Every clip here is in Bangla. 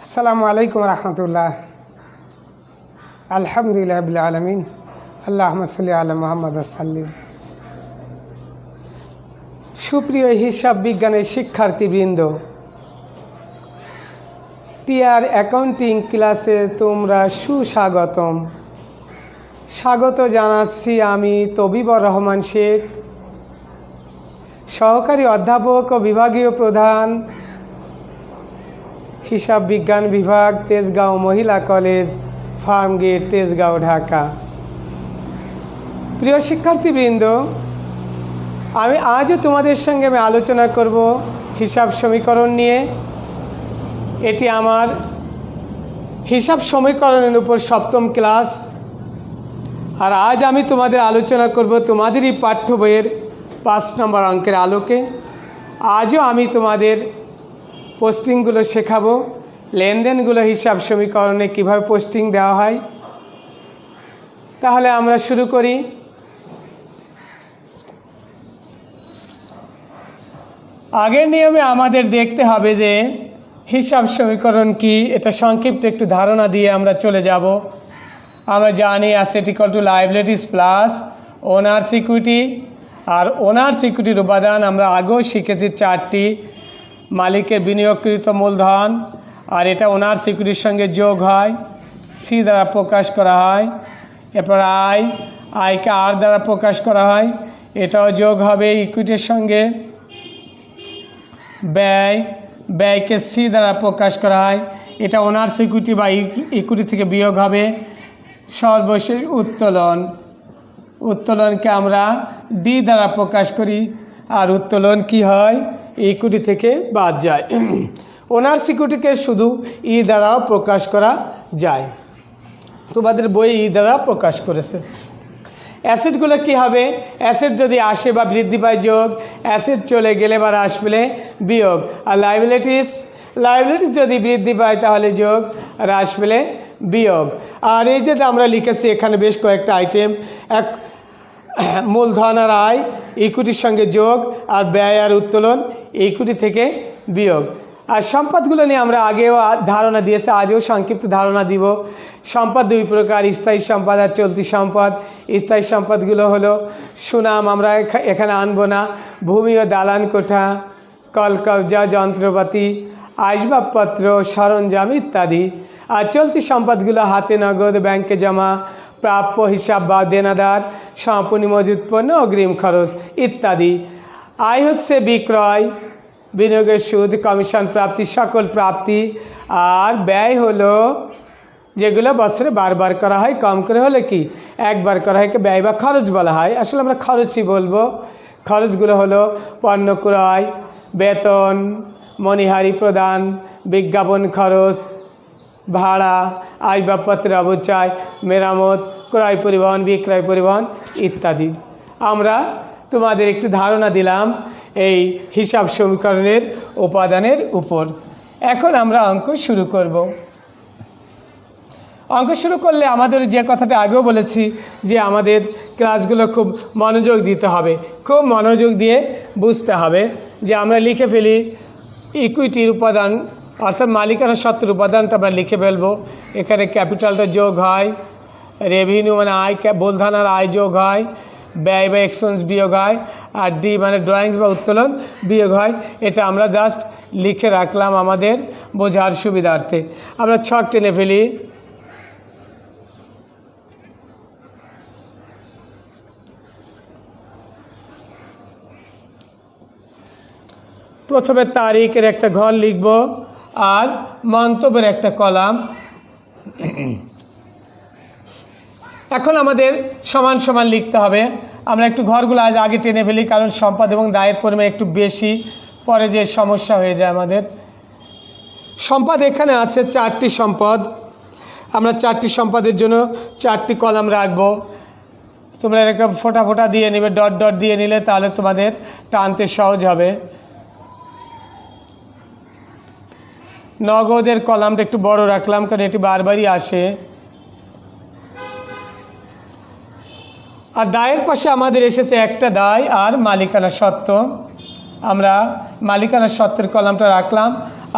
আসসালামু আলাইকুম রহমতুল্লাহ। আলহামদুলিল্লাহ রাব্বিল আলামিন। আল্লাহুম্মা সাল্লি আলা মুহাম্মাদ সাল্লিম। সুপ্রিয় হিসাব বিজ্ঞানের শিক্ষার্থীবৃন্দ, টিআর অ্যাকাউন্টিং ক্লাসে তোমরা সুস্বাগতম। স্বাগত জানাচ্ছি আমি তবিবর রহমান শেখ, সহকারী অধ্যাপক ও বিভাগীয় প্রধান, হিসাব বিজ্ঞান বিভাগ, তেজগাঁও মহিলা কলেজ, ফার্মগেট, তেজগাঁও, ঢাকা। প্রিয় শিক্ষার্থীবৃন্দ, আমি আজও তোমাদের সঙ্গে আলোচনা করব হিসাব সমীকরণ নিয়ে। এটি আমার হিসাব সমীকরণের উপর সপ্তম ক্লাস। আর আজ আমি তোমাদের আলোচনা করব তোমাদেরই পাঠ্য বইয়ের 5 নম্বর অঙ্কের আলোকে। আজও আমি তোমাদের পোস্টিংগুলো শেখাবো, লেনদেনগুলো হিসাব সমীকরণে কিভাবে পোস্টিং দেওয়া হয়। তাহলে আমরা শুরু করি। আগের নিয়মে আমাদের দেখতে হবে যে হিসাব সমীকরণ কি, এটা সংক্ষিপ্ত একটু ধারণা দিয়ে আমরা চলে যাব। আমরা জানি asset equal to liabilities plus owners equity. আর ওনার্স ইকুইটির উপাদান আমরা আগেও শিখেছি 4টি। মালিকের বিনিয়োগকৃত মূলধন, আর এটা ওনার্স ইকুইটির সঙ্গে যোগ হয়, সি দ্বারা প্রকাশ করা হয়। এরপর আয়কে আর দ্বারা প্রকাশ করা হয়, এটাও যোগ হবে ইকুইটির সঙ্গে। ব্যয়কে সি দ্বারা প্রকাশ করা হয়, এটা ওনার্স ইকুইটি বা ইকুইটি থেকে বিয়োগ হবে। সর্বশেষ উত্তোলনকে আমরা ডি দ্বারা প্রকাশ করি, আর উত্তোলন কি হয়, ইকুইটি থেকে বাদ যায়। ওনার্স ইকুইটিকে শুধু ই দ্বারাও প্রকাশ করা যায়, তোমাদের বই ই দ্বারা প্রকাশ করেছে। অ্যাসেটগুলো কি হবে, অ্যাসেট যদি আসে বা বৃদ্ধি পায় যোগ, অ্যাসেট চলে গেলে বা হ্রাস পেলে বিয়োগ। আর লায়াবিলিটিস যদি বৃদ্ধি পায় তাহলে যোগ, হ্রাস পেলে বিয়োগ। আর এই যে আমরা লিখেছি এখানে বেশ কয়েকটা আইটেম, এক মূলধন আর আয় ইকুইটির সঙ্গে যোগ, আর ব্যয় আর উত্তোলন ইকুইটি থেকে বিয়োগ। আর সম্পদগুলো নিয়ে আমরা আগেও ধারণা দিয়েছি, আজও সংক্ষিপ্ত ধারণা দিব। সম্পদ 2 প্রকার, স্থায়ী সম্পদ আর চলতি সম্পদ। স্থায়ী সম্পদগুলো হলো সুনাম, আমরা এখানে আনবো না, ভূমি ও দালান কোঠা, কলকবজা, যন্ত্রপাতি, আসবাবপত্র, সরঞ্জাম ইত্যাদি। আর চলতি সম্পদগুলো হাতে নগদ, ব্যাংকে জমা, প্রাপ্য হিসাব বা দেনাদার, সমাপনী মজুত পণ্য, অগ্রিম খরচ ইত্যাদি। আয় হচ্ছে বিক্রয়, বিনিয়োগের সুদ, কমিশন প্রাপ্তি, সকল প্রাপ্তি। আর ব্যয় হলো যেগুলো বছরে বারবার করা হয়, কম করে হলে কি একবার করা হয়, ব্যয় বা খরচ বলা হয়। আসলে আমরা খরচই বলবো। খরচগুলো হলো পণ্য ক্রয়, বেতন, মণিহারি প্রদান, বিজ্ঞাপন খরচ, ভাড়া, আসবাবপত্রের অবচয়, মেরামত, ক্রয় পরিবহন, বিক্রয় পরিবহন ইত্যাদি। আমরা তোমাদের একটু ধারণা দিলাম এই হিসাব সমীকরণের উপাদানের উপর। এখন আমরা অঙ্ক শুরু করব। অঙ্ক শুরু করলে আমাদের যে কথাটা আগেও বলেছি যে আমাদের ক্লাসগুলো খুব মনোযোগ দিতে হবে, খুব মনোযোগ দিয়ে বুঝতে হবে। যে আমরা লিখে ফেলি ইকুইটির উপাদান, অর্থাৎ মালিকানা সত্ত্বের উপাদানটা আমরা লিখে ফেলবো। এখানে ক্যাপিটালটা যোগ হয়, রেভিনিউ মানে আয়, মূলধন আর আয় যোগ হয়, ব্যয় বা এক্সপেন্স বিয়োগ হয়, আর ডি মানে ড্রয়িংস বা উত্তোলন বিয়োগ হয়। এটা আমরা জাস্ট লিখে রাখলাম আমাদের বোঝার সুবিধার্থে। আমরা ছক টেনে ফেলি। প্রথমে তারিখের একটা ঘর লিখব, আর মন্তব্যের একটা কলাম। এখন আমাদের সমান সমান লিখতে হবে। আমরা একটু ঘরগুলো আজ আগে টেনে ফেলি, কারণ সম্পদ এবং দায়ের পরিমাণ একটু বেশি, পরে যে সমস্যা হয়ে যায় আমাদের। সম্পদ এখানে আছে 4টি সম্পদ। আমরা 4টি সম্পদের জন্য 4টি কলাম রাখবো। তোমরা এরকম ফোঁটা ফোঁটা দিয়ে নেবে, ডট ডট দিয়ে নিলে তাহলে তোমাদের টানতে সহজ হবে। নগদের কলামটা একটু বড় রাখলাম, কারণ এটি বারবারই আসে। আর দায়ের পাশে আমাদের এসেছে একটা দায় আর মালিকানা সত্ত্ব। আমরা মালিকানা সত্ত্বের কলামটা রাখলাম।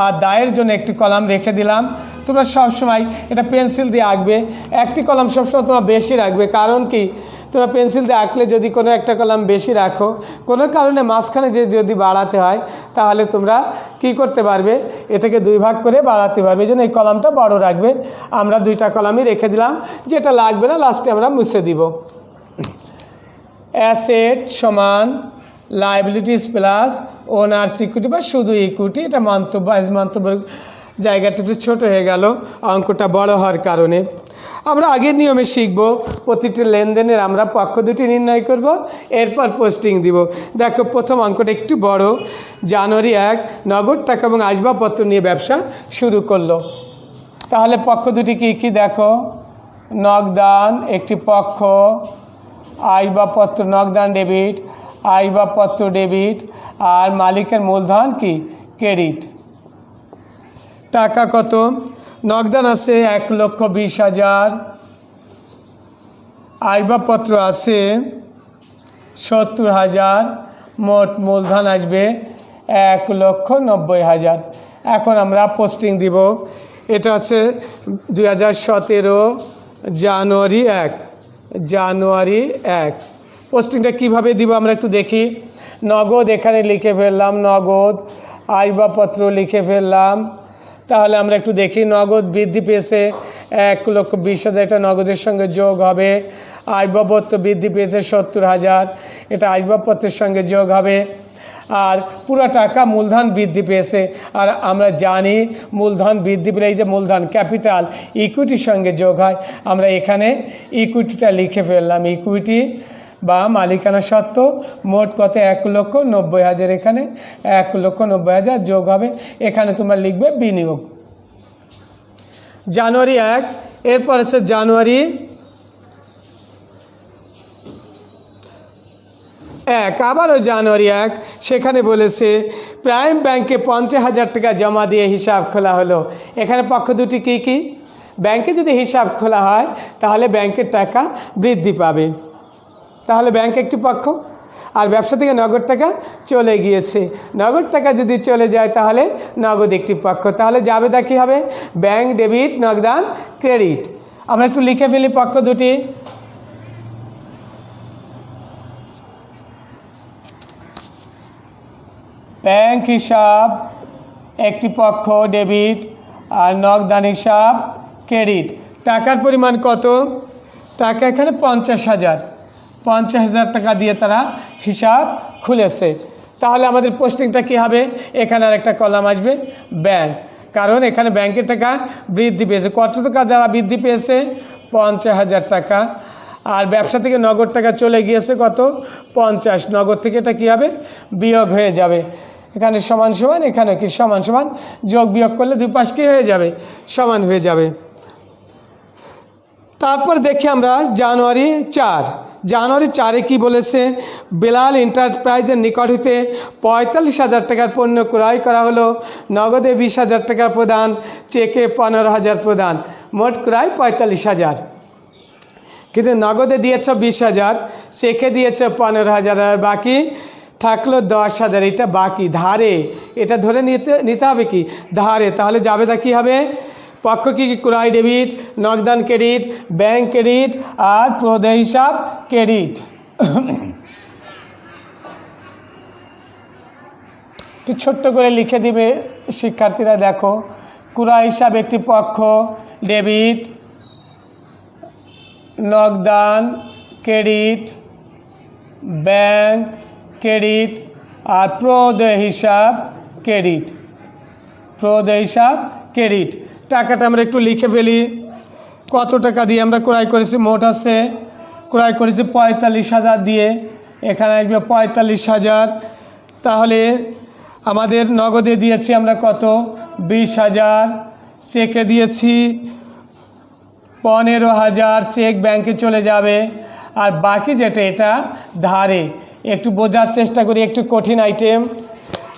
আর দায়ের জন্য একটি কলাম রেখে দিলাম। তোমরা সবসময় এটা পেন্সিল দিয়ে আঁকবে, একটি কলাম সবসময় তোমরা বেশি রাখবে। কারণ কি, তোমরা পেন্সিল দিয়ে আঁকলে যদি কোনো একটা কলাম বেশি রাখো, কোনো কারণে মাঝখানে যদি বাড়াতে হয়, তাহলে তোমরা কি করতে পারবে, এটাকে 2 ভাগ করে বাড়াতে পারবে। এই জন্য এই কলামটা বড় রাখবে। আমরা 2টা কলামই রেখে দিলাম, যেটা লাগবে না লাস্টে আমরা মুছে দিব। অ্যাসেট সমান লাইবিলিটিস প্লাস ওনার ইকুইটি বা শুধু ইকুইটি। এটা মন্তব্যের জায়গাটা একটু ছোটো হয়ে গেল অঙ্কটা বড় হওয়ার কারণে। আমরা আগের নিয়মে শিখব, প্রতিটি লেনদেনের আমরা পক্ষ দুটি নির্ণয় করব, এরপর পোস্টিং দিব। দেখো প্রথম অঙ্কটা একটু বড়। জানুয়ারি 1 নগদ টাকা এবং আসবাবপত্র নিয়ে ব্যবসা শুরু করলো। তাহলে পক্ষ দুটি কী কী দেখো, নগদান একটি পক্ষ, আসবাবপত্র নগদান ডেবিট, আসবাবপত্র ডেবিট, আর মালিকের মূলধন কি ক্রেডিট। টাকা কত, নগদান আছে 1,20,000, আসবাবপত্র আছে 70,000, মোট মূলধন আসবে 1,90,000। এখন আমরা পোস্টিং দিব। এটা আছে 2017 জানুয়ারি 1। পোস্টিংটা কিভাবে দিব আমরা একটু দেখি। নগদ এখানে লিখে ফেললাম, নগদ, আসবাবপত্র লিখে ফেললাম। তাহলে আমরা একটু দেখি, নগদ বৃদ্ধি পেয়েছে 1,20,000, এটা নগদের সঙ্গে যোগ হবে। আসবাবপত্র বৃদ্ধি পেয়েছে 70,000, এটা আসবাবপত্রের সঙ্গে যোগ হবে। আর পুরো টাকা মূলধন বৃদ্ধি পেয়েছে। আর আমরা জানি মূলধন বৃদ্ধি পেলে এই যে মূলধন ক্যাপিটাল ইকুইটির সঙ্গে যোগ হয়। আমরা এখানে ইকুইটিটা লিখে ফেললাম, ইকুইটি বা মালিকানা সত্ত্ব। মোট কত, 1,90,000, এখানে 1,90,000 যোগ হবে। এখানে তোমরা লিখবে বিনিয়োগ। জানুয়ারি 1, এরপর হচ্ছে জানুয়ারি 1, আবারও জানুয়ারি 1। সেখানে বলেছে প্রাইম ব্যাংকে 50,000 টাকা জমা দিয়ে হিসাব খোলা হলো। এখানে পক্ষ দুটি কী কী, ব্যাংকে যদি হিসাব খোলা হয় তাহলে ব্যাংকের টাকা বৃদ্ধি পাবে, তাহলে ব্যাংক একটি পক্ষ। আর ব্যবসা থেকে নগদ টাকা চলে গিয়েছে, নগদ টাকা যদি চলে যায় তাহলে নগদ একটি পক্ষ। তাহলে জাবেদা কী হবে, ব্যাংক ডেবিট নগদান ক্রেডিট। আমরা একটু লিখে ফেলি পক্ষ দুটি। ব্যাংক হিসাব একটি পক্ষ ডেবিট, আর নগদান হিসাব ক্রেডিট। টাকার পরিমাণ কত, টাকা এখানে 50,000 টাকা দিয়ে তারা হিসাব খুলেছে। তাহলে আমাদের পোস্টিংটা কী হবে, এখানে আর একটা কলাম আসবে ব্যাংক, কারণ এখানে ব্যাংকের টাকা বৃদ্ধি পেয়েছে। কত টাকা যারা বৃদ্ধি পেয়েছে, 50,000 টাকা। আর ব্যবসা থেকে নগদ টাকা চলে গিয়েছে কত, 50। নগদ থেকে এটা কী হবে, বিয়োগ হয়ে যাবে। এখানে সমান সমান, এখানে কি সমান সমান, যোগ বিয়োগ করলে দুই পাশ কী হয়ে যাবে, সমান হয়ে যাবে। তারপর দেখি আমরা জানুয়ারি 4 কি বলেছে, বেলাল এন্টারপ্রাইজের নিকট হইতে 45,000 টাকার পণ্য ক্রয় করা হলো। নগদে 20,000 টাকা প্রদান, চেকে 15,000 প্রদান, মোট ক্রয় 45,000। কিন্তু নগদে দিয়েছ 20,000, চেকে দিয়েছ 15,000, আর বাকি থাকলো 10,000। এটা বাকি ধারে, এটা ধরে নিতে হবে কি ধারে। তাহলে জাবেদা কী হবে, পক্ষ কি ক্রয় ডেবিট, নগদান ক্রেডিট, ব্যাংক ক্রেডিট, আর প্রদেয় হিসাব ক্রেডিট। একটু ছোট্ট করে লিখে দিবে শিক্ষার্থীরা। দেখো, ক্রয় হিসাব একটি পক্ষ ডেবিট, নগদান ক্রেডিট, ব্যাংক ক্রেডিট, আর প্রদেয় হিসাব ক্রেডিট। টাকাটা আমরা একটু লিখে ফেলি। কত টাকা দিয়ে আমরা ক্রয় করেছি, মোট আছে ক্রয় করেছি 45,000 দিয়ে, এখানে আসবে 45,000। তাহলে আমাদের নগদে দিয়েছি আমরা কত, 20,000, চেকে দিয়েছি 15,000, চেক ব্যাংকে চলে যাবে। আর বাকি যেটা, এটা ধারে। একটু বোঝার চেষ্টা করি, একটু কঠিন আইটেম।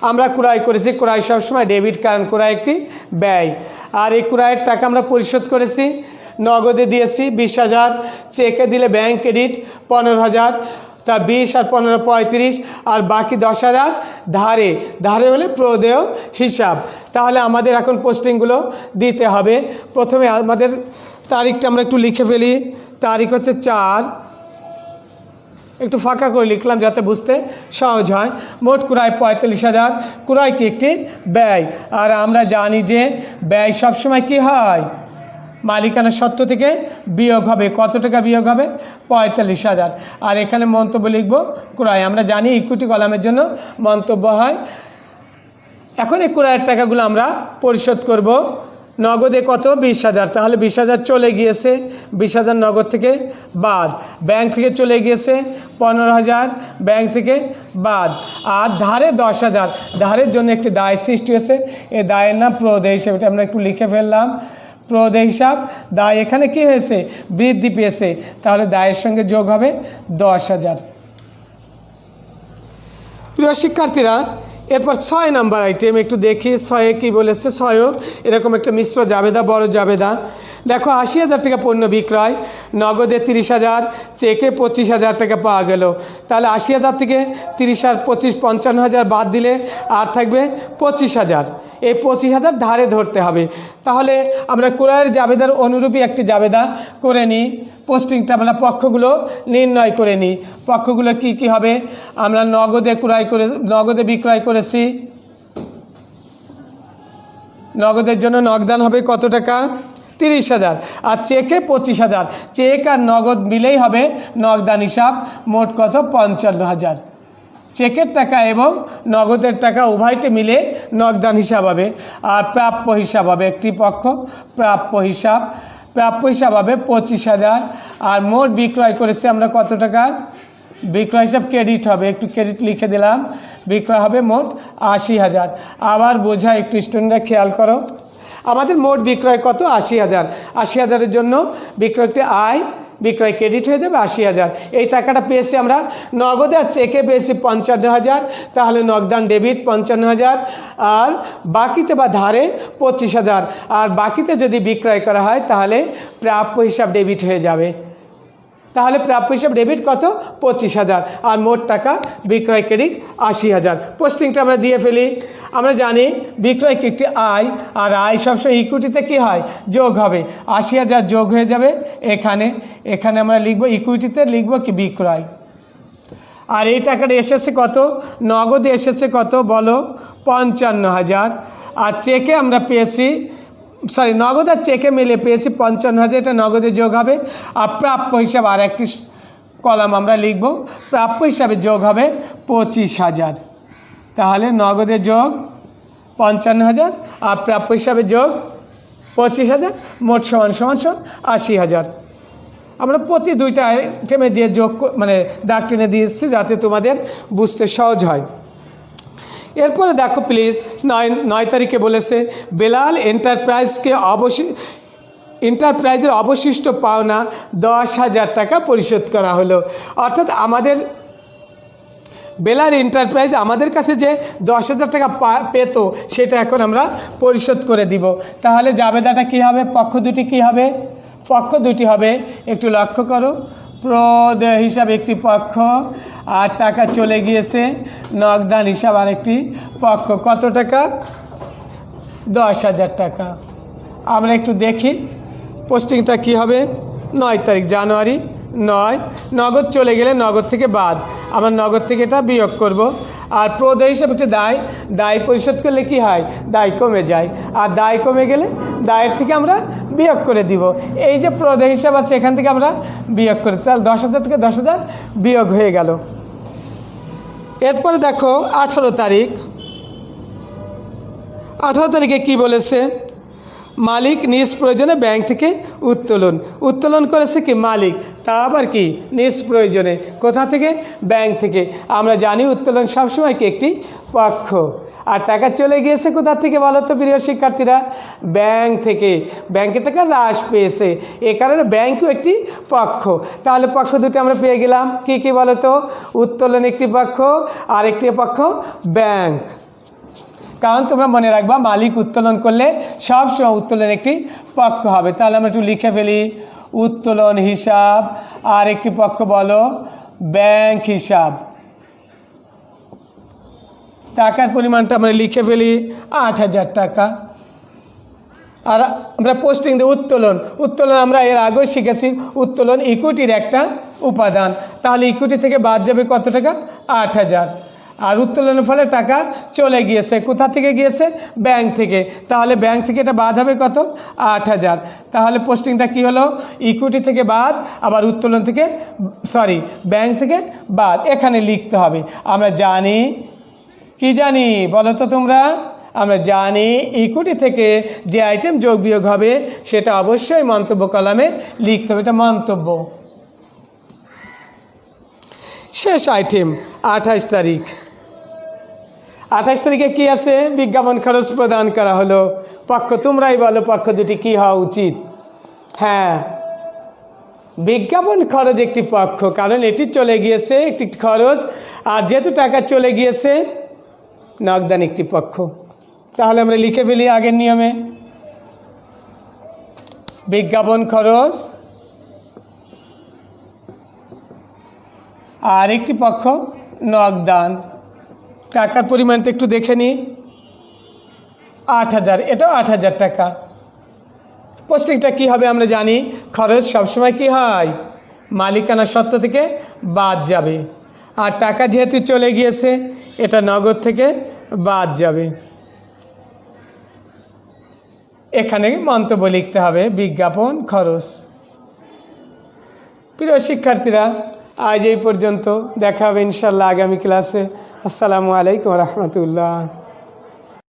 আমরা ক্রয় করেছি, ক্রয় সবসময় ডেবিট, কারণ ক্রয় একটি ব্যয়। আর এই ক্রয়ের টাকা আমরা পরিশোধ করেছি, নগদে দিয়েছি 20,000, চেকে দিলে ব্যাংক ক্রেডিট 15,000, তার 20 আর 15 35, আর বাকি 10,000 ধারে। ধারে হলে প্রদেয় হিসাব। তাহলে আমাদের এখন পোস্টিংগুলো দিতে হবে। প্রথমে আমাদের তারিখটা আমরা একটু লিখে ফেলি। তারিখ হচ্ছে 4, একটু ফাঁকা করে লিখলাম যাতে বুঝতে সহজ হয়। মোট ক্রয় 45,000। ক্রয় কি একটি ব্যয়, আর আমরা জানি যে ব্যয় সবসময় কি হয়, মালিকানা সত্ত্ব থেকে বিয়োগ হবে। কত টাকা বিয়োগ হবে? 45,000। আর এখানে মন্তব্য লিখব ক্রয়। আমরা জানি ইকুইটি কলামের জন্য মন্তব্য হয়। এখন এই ক্রয়ের টাকাগুলো আমরা পরিশোধ করব। নগদে কত? 20,000। তাহলে 20,000 চলে গিয়েছে, 20,000 নগদ থেকে বাদ। ব্যাংক থেকে চলে গিয়েছে 15,000, ব্যাংক থেকে বাদ। আর ধারে 10,000। ধারের জন্য একটি দায় সৃষ্টি হয়েছে, এই দায়ের নাম প্রদেয় হিসাব। এটা আমরা একটু লিখে ফেললাম, প্রদেয় হিসাব। দায় এখানে কি হয়েছে? বৃদ্ধি পেয়েছে। তাহলে দায়ের সঙ্গে যোগ হবে 10,000। প্রিয় শিক্ষার্থীরা, এরপর 6 নম্বর আইটেম একটু দেখি। 6-এ কী বলেছে? 6-ও এরকম একটা মিশ্র জাবেদা, বড় জাবেদা। দেখো, 80,000 টাকা পণ্য বিক্রয়, নগদে 30,000, চেকে 25,000 টাকা পাওয়া গেল। তাহলে 80,000 থেকে 30 আর 25 55,000 বাদ দিলে আর থাকবে 25,000। এই 25,000 ধারে ধরতে হবে। তাহলে আমরা ক্রয়ের জাবেদার অনুরূপী একটি জাবেদা করে নিই। পোস্টিংটা আমরা পক্ষগুলো নির্ণয় করে নিই। পক্ষগুলো কি কি হবে? আমরা নগদে বিক্রয় করেছি। নগদের জন্য নগদান হবে কত টাকা? 30,000। আর চেকে 25,000। চেক আর নগদ মিলেই হবে নগদান হিসাব। মোট কত? 55,000। চেকের টাকা এবং নগদের টাকা উভয়টি মিলে নগদান হিসাব হবে। আর প্রাপ্য হিসাব হবে একটি পক্ষ, প্রাপ্য হিসাব। প্রাপ্য হিসাব হবে 25,000। আর মোট বিক্রয় করেছে আমরা কত টাকার? বিক্রয় হিসাব ক্রেডিট হবে, একটু ক্রেডিট লিখে দিলাম। বিক্রয় হবে মোট 80,000। আবার বোঝা, একটু স্টুডেন্টরা খেয়াল করো। আমাদের মোট বিক্রয় কত? 80,000। 80,000-এর জন্য বিক্রয়টি আয়, বিক্রয় ক্রেডিট হয়ে যাবে 80,000। এই টাকাটা পেয়েছি আমরা নগদে, আর চেকে পেয়েছি 55,000। তাহলে নগদান ডেবিট 55,000, আর বাকিতে বা ধারে 25,000। আর বাকিতে যদি বিক্রয় করা হয় তাহলে প্রাপ্য হিসাব ডেবিট হয়ে যাবে। তাহলে প্রাপ্য হিসাব ডেবিট কত? 25,000। আর মোট টাকা বিক্রয় ক্রেডিট 80,000। পোস্টিংটা আমরা দিয়ে ফেলি। আমরা জানি বিক্রয় একটি আয়, আর আয় সবসময় ইকুইটিতে কী হয়? যোগ হবে। 80,000 যোগ হয়ে যাবে এখানে। এখানে আমরা লিখব ইকুইটিতে, লিখব কি? বিক্রয়। আর এই টাকাটা এসেছে কত? নগদে এসেছে কত বলো? 55,000। আর চেকে আমরা পেয়েছি, নগদ আর চেকে মিলে পেয়েছি 55,000। এটা নগদে যোগ হবে। আর প্রাপ্য হিসাবে আর একটি কলাম আমরা লিখব, প্রাপ্য হিসাবে যোগ হবে 25,000। তাহলে নগদে যোগ 55,000 আর প্রাপ্য হিসাবে যোগ 25,000, মোট সমান 80,000। আমরা প্রতি দুইটা আইটেমে যে যোগ দাগ টেনে দিয়েছি যাতে তোমাদের বুঝতে সহজ হয়। এরপরে দেখো প্লিজ, 9 তারিখে বলেছে বেলাল এন্টারপ্রাইজের অবশিষ্ট পাওনা 10,000 টাকা পরিশোধ করা হলো। অর্থাৎ আমাদের বেলাল এন্টারপ্রাইজ আমাদের কাছে যে 10,000 টাকা পেত সেটা এখন আমরা পরিশোধ করে দিব। তাহলে জাবেদাটা কী হবে? পক্ষ দুটি কী হবে? পক্ষ দুটি হবে, একটু লক্ষ্য করো। প্রদেয় হিসাব একটি পক্ষ, আর টাকা চলে গিয়েছে নগদান হিসাব আরেকটি পক্ষ। কত টাকা? 10,000 টাকা। আমরা একটু দেখি পোস্টিংটা কি হবে। 9 তারিখ জানুয়ারি 9। নগদ চলে গেলে নগদ থেকে বাদ, আমরা নগদ থেকে এটা বিয়োগ করব। আর প্রদেয় হিসাব একটি দায় পরিশোধ করলে কি হয়? দায় কমে যায়। আর দায় কমে গেলে দায়ের থেকে আমরা বিয়োগ করে দিব। এই যে প্রদেয় হিসাব আছে এখান থেকে আমরা বিয়োগ করি। তাহলে 10,000 থেকে 10,000 বিয়োগ হয়ে গেল। এরপরে দেখো 18 তারিখ। 18 তারিখে কি বলেছে? মালিক নিজ প্রয়োজনে ব্যাংক থেকে উত্তোলন করেছে কি? মালিক। তা আবার কি? নিজ প্রয়োজনে। কোথা থেকে? ব্যাংক থেকে। আমরা জানি উত্তোলন সবসময় কি? একটি পক্ষ। আর টাকা চলে গিয়েছে কোথা থেকে বলো তো প্রিয় শিক্ষার্থীরা? ব্যাংক থেকে। ব্যাংকের টাকা হ্রাস পেয়েছে, এ কারণে ব্যাংকও একটি পক্ষ। তাহলে পক্ষ দুটো আমরা পেয়ে গেলাম। কি কি বলো তো? উত্তোলন একটি পক্ষ, আর একটি পক্ষ ব্যাংক। কারণ তোমরা মনে রাখবা মালিক উত্তোলন করলে সবসময় উত্তোলন একটি পক্ষ হবে। তাহলে আমরা একটু লিখে ফেলি, উত্তোলন হিসাব আর একটি পক্ষ বলো ব্যাংক হিসাব। টাকার পরিমাণটা আমরা লিখে ফেলি 8,000 টাকা। আর আমরা পোস্টিং দিয়ে উত্তোলন, উত্তোলন আমরা এর আগেও শিখেছি, উত্তোলন ইকুইটির একটা উপাদান। তাহলে ইকুইটি থেকে বাদ যাবে কত টাকা? 8,000। আর উত্তোলনের ফলে টাকা চলে গিয়েছে, কোথা থেকে গিয়েছে? ব্যাংক থেকে। তাহলে ব্যাংক থেকে এটা বাদ হবে কত? 8,000। তাহলে পোস্টিংটা কি হলো? ইকুইটি থেকে বাদ, আবার উত্তোলন থেকে ব্যাংক থেকে বাদ, এখানে লিখতে হবে। আমরা জানি, কি জানি বলো তো তোমরা? আমরা জানি ইকুইটি থেকে যে আইটেম যোগ বিয়োগ হবে সেটা অবশ্যই মন্তব্য কলামে লিখতে হবে। এটা মন্তব্য। শেষ আইটেম 28 তারিখ। 28 তারিখে কি আছে? বিজ্ঞাপন খরচ প্রদান করা হলো। পক্ষ তোমরাই বলো, পক্ষ দুটি কি হওয়া উচিত? হ্যাঁ, বিজ্ঞাপন খরচ একটি পক্ষ, কারণ এটি চলে গিয়েছে, একটি খরচ। আর যেহেতু টাকা চলে গিয়েছে, নগদান একটি পক্ষ। তাহলে আমরা লিখে ফেলি আগের নিয়মে, বিজ্ঞাপন খরচ আর একটি পক্ষ নগদান। টাকার পরিমাণটা একটু দেখে নিই, 8,000, এটাও 8,000 টাকা। পোস্টিংটা কি হবে? আমরা জানি খরচ সবসময় কি হয়? মালিকানা সত্ত্ব থেকে বাদ যাবে। আর টাকা যেহেতু চলে গিয়েছে, এটা নগদ থেকে বাদ যাবে। এখানে মন্তব্য লিখতে হবে বিজ্ঞাপন খরচ। প্রিয় শিক্ষার্থীরা, আজ এই পর্যন্ত। দেখা হবে ইনশাল্লাহ আগামী ক্লাসে। আসসালামু আলাইকুম রহমতুল্লাহ।